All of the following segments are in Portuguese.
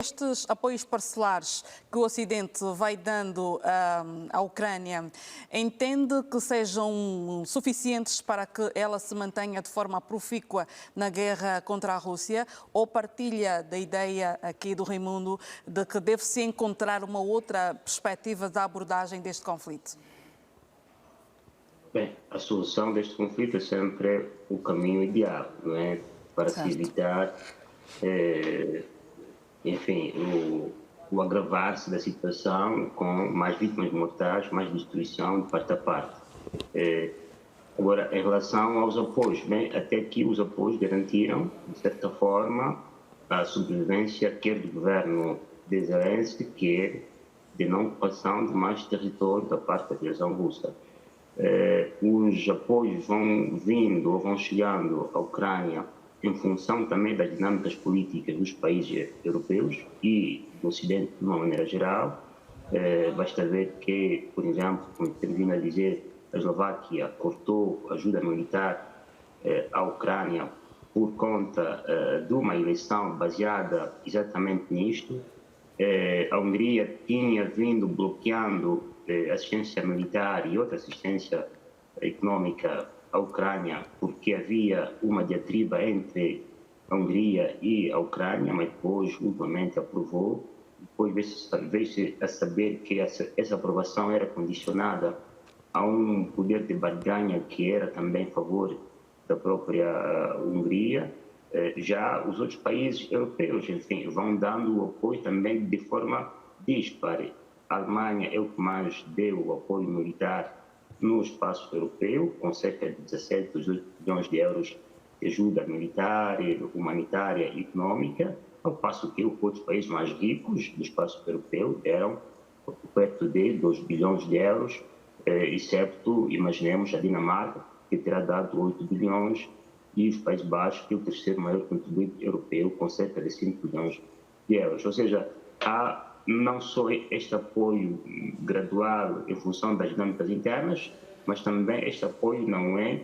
Estes apoios parcelares que o Ocidente vai dando à Ucrânia, entende que sejam suficientes para que ela se mantenha de forma profícua na guerra contra a Rússia, ou partilha da ideia aqui do Raimundo de que deve-se encontrar uma outra perspectiva da abordagem deste conflito? Bem, a solução deste conflito é sempre o caminho ideal, não é? Para se Certo. evitar enfim, o agravar-se da situação com mais vítimas mortais, mais destruição de parte a parte. Agora, em relação aos apoios, bem, até aqui os apoios garantiram, de certa forma, a sobrevivência quer do governo de Zelensky, quer de não ocupação de mais território da parte da Federação Russa. Os apoios vão vindo ou vão chegando à Ucrânia em função também das dinâmicas políticas dos países europeus e do Ocidente de uma maneira geral. Basta ver que, por exemplo, como temos vindo a dizer, a Eslováquia cortou ajuda militar à Ucrânia por conta de uma eleição baseada exatamente nisto. A Hungria tinha vindo bloqueando assistência militar e outra assistência econômica à Ucrânia, porque havia uma diatriba entre a Hungria e a Ucrânia, mas depois, ultimamente, aprovou. Depois veio-se a saber que essa aprovação era condicionada a um poder de barganha que era também a favor da própria Hungria. Já os outros países europeus, enfim, vão dando o apoio também de forma dispare. A Alemanha é o que mais deu o apoio militar no espaço europeu, com cerca de 17, 18 bilhões de euros de ajuda militar, humanitária e econômica, ao passo que os outros países mais ricos do espaço europeu deram perto de 2 bilhões de euros, excepto, imaginemos, a Dinamarca, que terá dado 8 bilhões, e os Países Baixos, que é o terceiro maior contribuinte europeu, com cerca de 5 bilhões de euros. Ou seja, há não só este apoio gradual em função das dinâmicas internas, mas também este apoio não é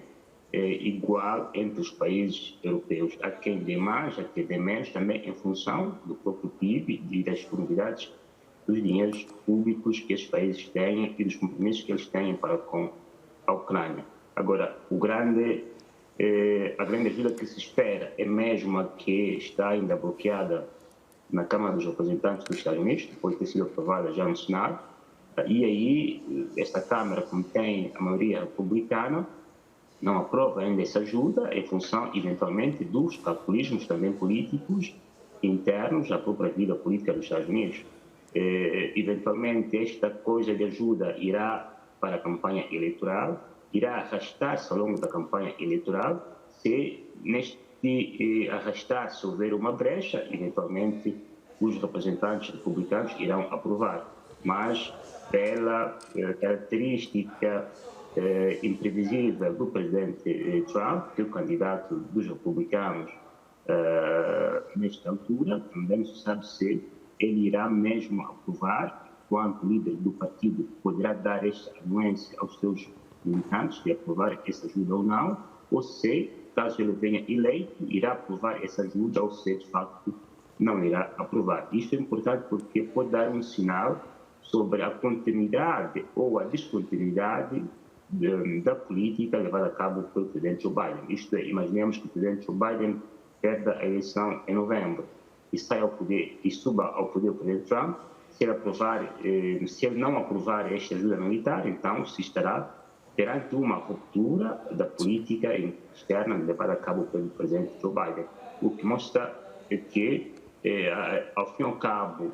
igual entre os países europeus. Há quem dê mais, há quem dê menos, também em função do próprio PIB e das disponibilidades dos dinheiros públicos que esses países têm e dos compromissos que eles têm para com a Ucrânia. Agora, a grande ajuda que se espera é mesmo a que está ainda bloqueada na Câmara dos Representantes dos Estados Unidos, depois de ter sido aprovada já no Senado, e aí esta Câmara, como tem a maioria republicana, não aprova ainda essa ajuda em função, eventualmente, dos calculismos também políticos internos à própria vida política dos Estados Unidos. Eventualmente, esta coisa de ajuda irá para a campanha eleitoral, irá arrastar-se ao longo da campanha eleitoral, se neste arrastar-se houver uma brecha, eventualmente os representantes republicanos irão aprovar. Mas pela característica imprevisível do presidente Trump, que é o candidato dos republicanos nesta altura, também se sabe se ele irá mesmo aprovar, quanto líder do partido poderá dar esta anuência aos seus militantes de aprovar essa ajuda ou não, ou se, caso ele venha eleito, irá aprovar essa ajuda ou se, de facto, não irá aprovar. Isto é importante porque pode dar um sinal sobre a continuidade ou a descontinuidade da política levada a cabo pelo presidente Joe Biden. Isto é, imaginemos que o presidente Joe Biden perda a eleição em novembro e saia ao poder e suba ao poder o presidente Trump. Se ele não aprovar esta ajuda militar, então se estará perante uma ruptura da política externa levada a cabo pelo presidente Joe Biden, o que mostra que, ao fim e ao cabo,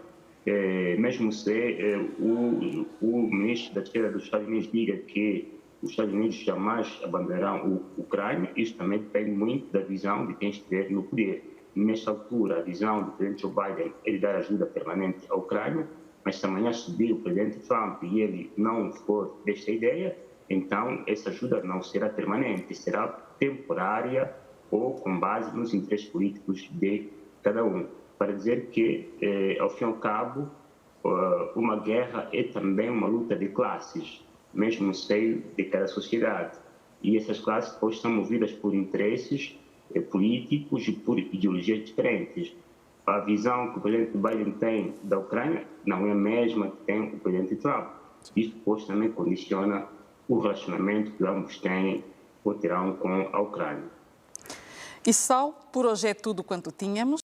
mesmo se o ministro da Defesa dos Estados Unidos diga que os Estados Unidos jamais abandonarão a Ucrânia, isso também depende muito da visão de quem estiver no poder. Nesta altura, a visão do presidente Joe Biden é de dar ajuda permanente à Ucrânia, mas se amanhã subir o presidente Trump e ele não for desta ideia, então essa ajuda não será permanente, será temporária ou com base nos interesses políticos de cada um. Para dizer que, ao fim e ao cabo, uma guerra é também uma luta de classes, mesmo no seio de cada sociedade. E essas classes depois são movidas por interesses políticos e por ideologias diferentes. a visão que o presidente Biden tem da Ucrânia não é a mesma que tem o presidente Trump. Isso depois também condiciona o relacionamento que ambos têm ou terão com a Ucrânia. E só por hoje é tudo quanto tínhamos.